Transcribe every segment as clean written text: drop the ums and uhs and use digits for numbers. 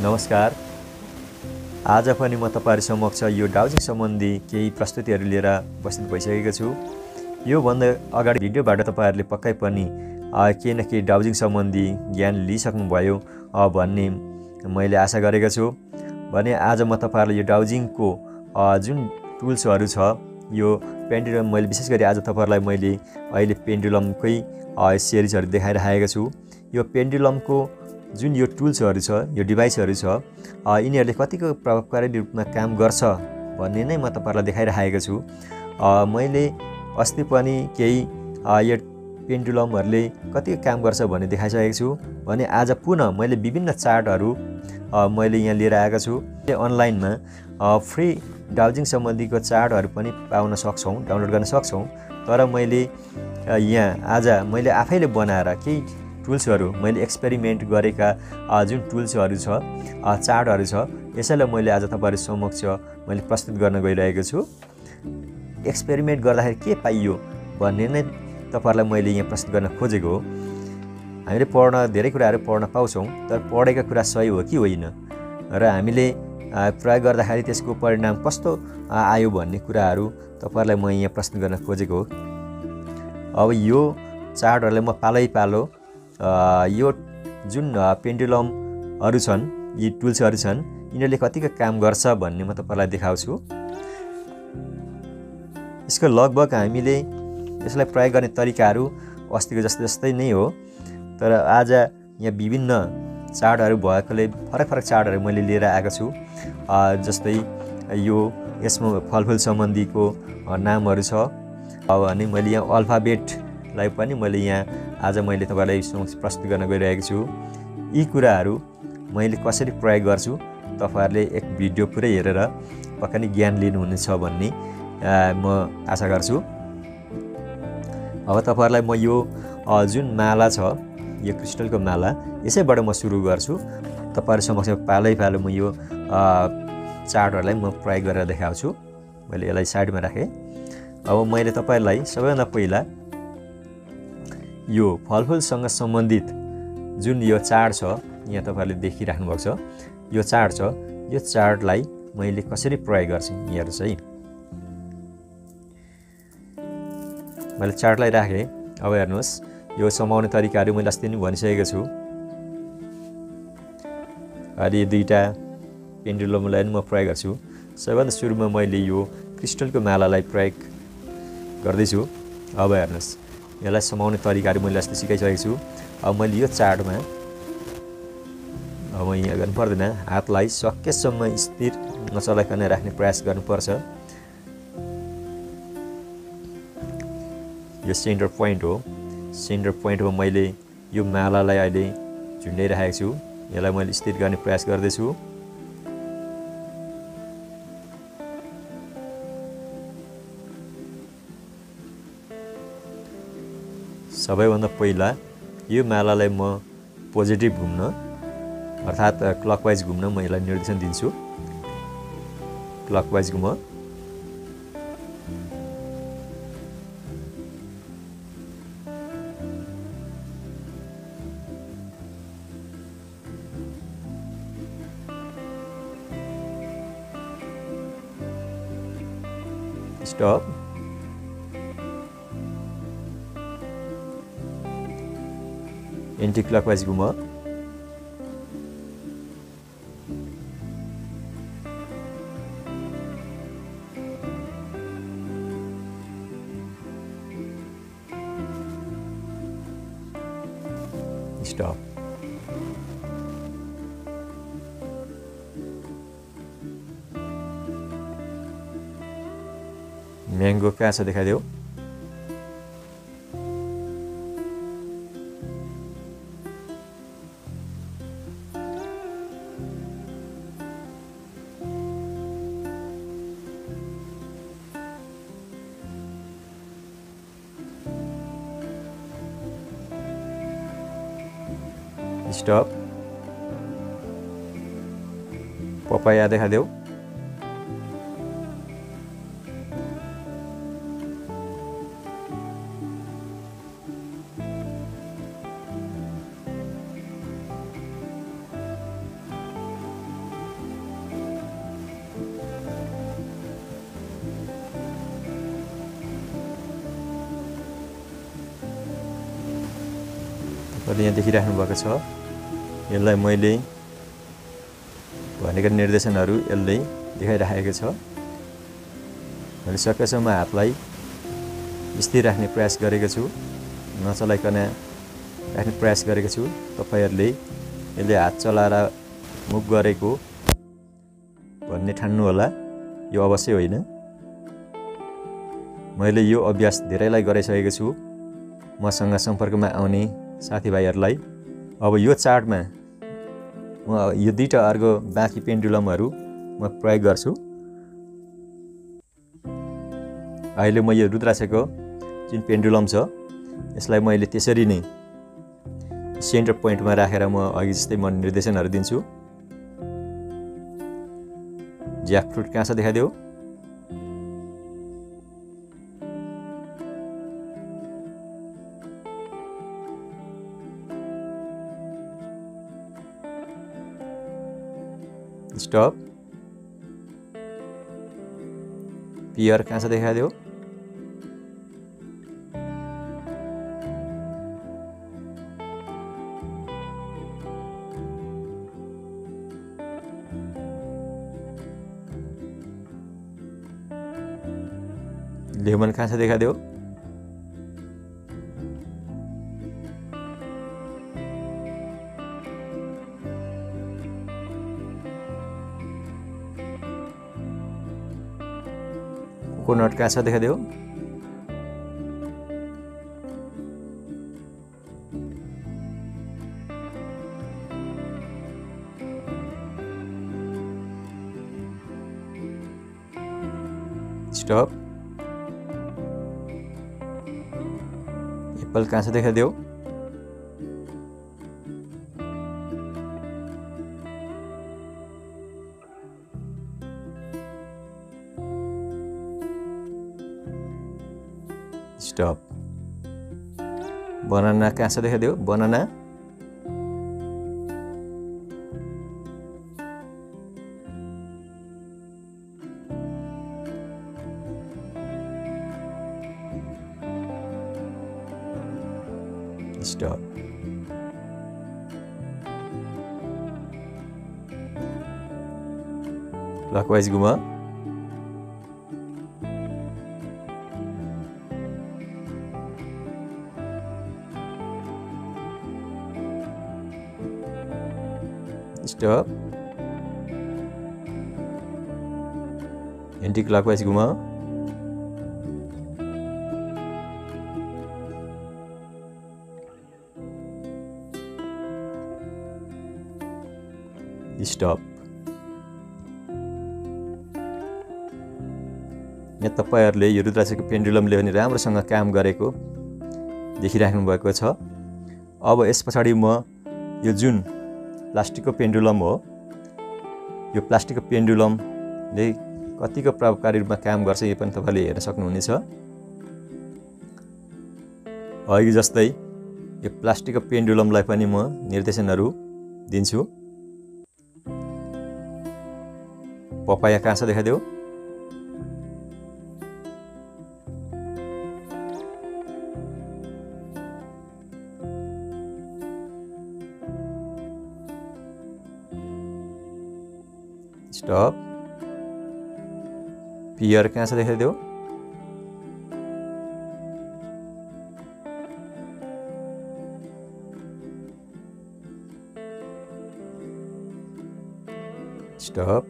नमस्कार। आज पनि म तपाईहरु समक्ष यो डाउजिङ सम्बन्धी केही प्रस्तुतिहरू लिएर उपस्थित भइसकेको छु। यो भन्दा अगाडि भिडियोबाट तपाईहरुले पक्कै पनि केही न केही डाउजिङ सम्बन्धी ज्ञान लिइसक्नु भयो भन्ने मैले आशा गरेको छु। भने आज म तपाईहरुलाई यो डाउजिङको जुन टुल्सहरू छ, यो पेन्डुलम मैले विशेष गरी आज तपाईहरुलाई मैले अहिले पेन्डुलमकै सिरिजहरू देखाइरहेको छु। यो पेन्डुलमको जुन यो टुल्सहरू छ, यो डिभाइसहरू छ, यिनीहरूले कतिको प्रभावकारी रूपमा काम गर्छ भन्ने नै म तपाईहरुलाई देखाइरहेको छु। मैले अस्ति पनि केही यो पेन्डुलमहरूले कति काम गर्छ भन्ने देखाइसकेको छु। भने आज पुनः मैले विभिन्न चार्टहरू मैले यहाँ लिएर आएको छु। अनलाइनमा फ्री डाउजिङ सम्बन्धीको चार्टहरू पनि पाउन सक्छौं, डाउनलोड गर्न सक्छौं। तर मैले यहाँ आज मैले आफैले बनाएर केही टुल्सहरू मैले एक्सपेरिमेन्ट गरेका जुन टुल्सहरू छ, चार्टहरू छ, यसैलाई मैले आज तपाईहरु समक्ष मैले प्रस्तुत गर्न गइरहेको छु। एक्सपेरिमेन्ट गर्दाखेरि के पाइयो भन्ने नै तपाईहरुलाई मैले यहाँ प्रस्तुत गर्न खोजेको हो। हामीले धेरै कुराहरू पढ्न पाउँछौं, तर पढेका कुरा सही हो कि होइन र हामीले प्रयोग गर्दाखेरि त्यसको परिणाम कस्तो आयो भन्ने कुराहरू तपाईहरुलाई म यहाँ प्रस्तुत गर्न खोजेको हो। अब यो चार्टहरुलाई म पालै पालो यो जुन पेन्डुलमहरू छन्, यी टुल्सहरू छन्, यिनीहरूले कतिको काम गर्छ भन्ने म तपाईहरुलाई देखाउँछु। यसको लगभग हामीले यसलाई प्रयोग गर्ने तरिकाहरू अस्तिको जस्तै नै हो। तर आज यहाँ विभिन्न चार्टहरू भएकोले फरक चार्टहरू मैले लिएर आएको छु। जस्तै यसमा फलफुल सम्बन्धीको नामहरू छ। अनि मैले यहाँ अल्फाबेटलाई पनि मैले यहाँ आज मैले तपाईहरुलाई प्रस्तुत गर्न गइरहेको छु। यी कुराहरू मैले कसरी प्रयोग गर्छु तपाईहरुले एक भिडियो पुरै हेरेर पक्कै नै ज्ञान लिनुहुनेछ भन्ने म आशा गर्छु। अब तपाईहरुलाई म यो जुन माला छ, यो क्रिस्टलको माला, यसैबाट म सुरु गर्छु। तपाईहरु समक्ष पालै पालो म यो चार्टहरुलाई म प्रयोग गरेर देखाउँछु। मैले यसलाई साइडमा राखे। अब मैले तपाईहरुलाई सबैभन्दा पहिला यो फलफुलसँग सम्बन्धित जुन यो चार्ट छ, यहाँ तपाईहरुले देखिराख्नु भएको छ, यो चार्ट छ, यो चार्टलाई मैले कसरी प्रयोग गर्छु यहाँहरु चाहिँ मैले चार्टलाई राखे। अब हेर्नुस्, यो समाउने तरिकाहरू मैले अस्ति नै भनिसकेको छु। अनि दुईटा पेन्डुलमलाई म प्रयोग गर्छु। सबैभन्दा सुरुमा मैले यो क्रिस्टलको मालालाई प्रयोग गर्दैछु। अब हेर्नुस्, यसलाई समाउने तरिकाहरू मैले अस्ति सिकाइसकेको छु। अब मैले यो चार्टमा अब यहाँ गर्नु पर्दैन, हातलाई सकेसम्म स्थिर नचलाइकन राख्ने प्रयास गर्नुपर्छ। यो सेन्टर पोइन्ट हो। सेन्टर पोइन्टमा मैले यो मालालाई अहिले झुन्डाइराखेको छु। यसलाई मैले स्थिर गर्ने प्रयास गर्दैछु। सबैभन्दा पहिला यो मालालाई म पोजिटिभ घुम्न अर्थात् क्लकवाइज घुम्न म यसलाई निर्देशन दिन्छु। क्लकवाइज घुम। स्टप। एंटी क्लॉकवाइज घुमा। स्टप। मैंगो कहाँ छ दिखाइदेऊ। स्टप। पपाया दिखाइदेऊ। तपाईले यहाँ देखिराख्नु भएको छ। यसलाई मैले भनेका निर्देशनहरू यसले देखाइराखेको छ। मैले सकेसम्म हातलाई स्थिर राख्ने प्रयास गरेको छु, नचलाइकन राख्ने प्रयास गरेको छु। तपाईहरुले यसले हात चलाएर मुभ गरेको भन्ने ठान्नु होला, यो अवश्य होइन। मैले यो अभ्यास धेरैलाई गराइसकेको छु मसँग सम्पर्कमा आउने साथीभाइहरुलाई। अब यो चार्टमा म यो दुईटा अर्को बाँकी पेन्डुलमहरु म प्रयोग गर्छु। अहिले म यो रुद्राक्षको जुन पेन्डुलम छ यसलाई मैले त्यसरी नै सेन्टर पोइन्टमा राखेर म अघि जस्तै म निर्देशनहरु दिन्छु। ज्याकफ्रुट कहाँ छ देखाइदेऊ। स्टप। पियर कहाँ छ देखाइदेऊ। लेमन कहाँ छ देखाइदेऊ। कोकोनट कहाँ छ देखाइदेऊ। स्टप। एप्पल कहाँ छ देखाइदेऊ। स्टप। बनाना कहाँ छ देखाइदेऊ। बनाना। स्टप। क्लॉकवाइज घुमा। स्टप। एंटी क्लॉकवाइज घुमा। स्टप। यहाँ तपाईहरुले यो रुद्राक्षको पेन्डुलमले पनि राम्रोसँग काम गरेको देखिराख्नु भएको छ। अब यस पछाडी म यो जुन प्लास्टिकको पेन्डुलम हो, यो प्लास्टिकको पेन्डुलमले कतिको प्रभावकारी रूपमा काम गर्छ यो पनि तपाईले हेर्न सक्नुहुनेछ। अघि जस्तै यो प्लास्टिकको पेन्डुलमलाई पनि म निर्देशनहरू दिन्छु। पपाया कहाँ छ देखाइदेऊ। स्टप। पियर कहाँ छ देखाइदेऊ। स्टप।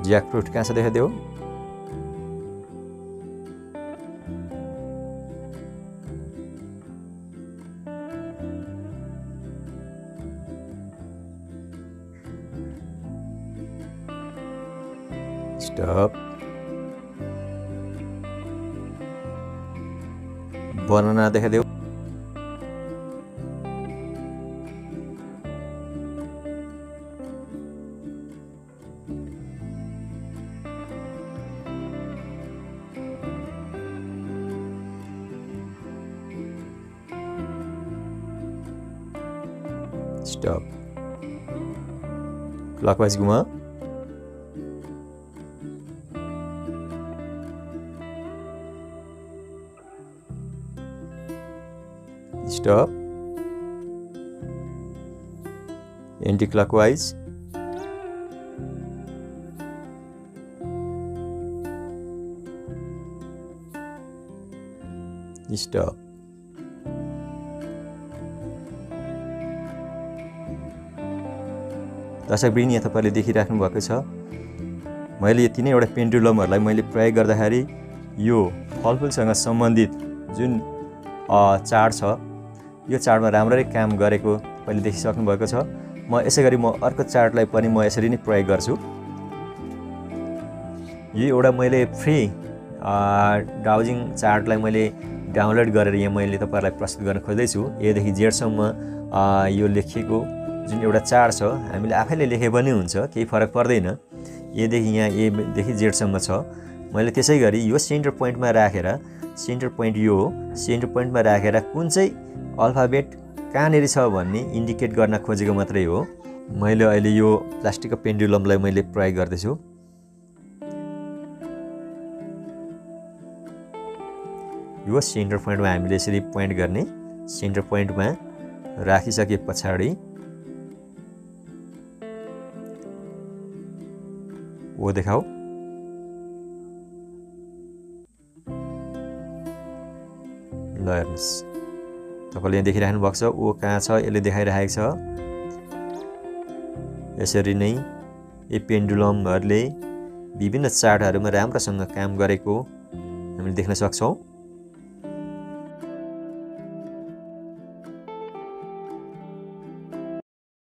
जैकफ्रूट कहाँ छ देखाइदेऊ। स्टप। बनाना देखाइदेऊ। स्टप। क्लॉकवाइज घुमा। Stop, anti clockwise, stop. दर्शकवृन्द, यहाँ तपाईँले देखिराख्नु भएको छ मैले यति नै एउटा पेन्डुलमहरूलाई मैले प्रयोग गर्दाखेरि यो फलफुलसँग सम्बन्धित जुन चाड छ यो चाडमा राम्ररी काम गरेको तपाईँले देखिसक्नु भएको छ। म यसै गरी म अर्को चाडलाई पनि म यसरी नै प्रयोग गर्छु। यो एउटा मैले फ्री डाउजिङ चार्टलाई मैले डाउनलोड गरेर यहाँ मैले तपाईँहरूलाई प्रस्तुत गर्न खोज्दैछु। एदेखि जेडसम्म यो लेखिएको जुन एउटा चार्ट छ हामीले आफैले लेखे पनि हुन्छ, केही फरक पर्दैन। एदेखि यहाँ एदेखि जेडसम्म छ। मैले त्यसै गरी यो सेन्टर पोइन्टमा राखेर, सेन्टर पोइन्ट यो हो, सेन्टर पोइन्टमा राखेर कुन चाहिँ अल्फाबेट कहाँनिर छ भन्ने इन्डिकेट गर्न खोजेको मात्रै हो। मैले अहिले यो प्लास्टिकको पेन्डुलमलाई मैले प्रयोग गर्दैछु। यो सेन्टर पोइन्टमा हामीले यसरी पोइन्ट गर्ने, सेन्टर पोइन्टमा राखिसके पछाडि ओ देखाऊ। ल हेर्नुहोस्, तपाईँले यहाँ देखिराख्नु भएको छ ओ कहाँ छ यसले देखाइरहेको छ। यसरी नै यी पेन्डुलमहरूले विभिन्न चाडहरूमा राम्रोसँग काम गरेको हामीले देख्न सक्छौँ।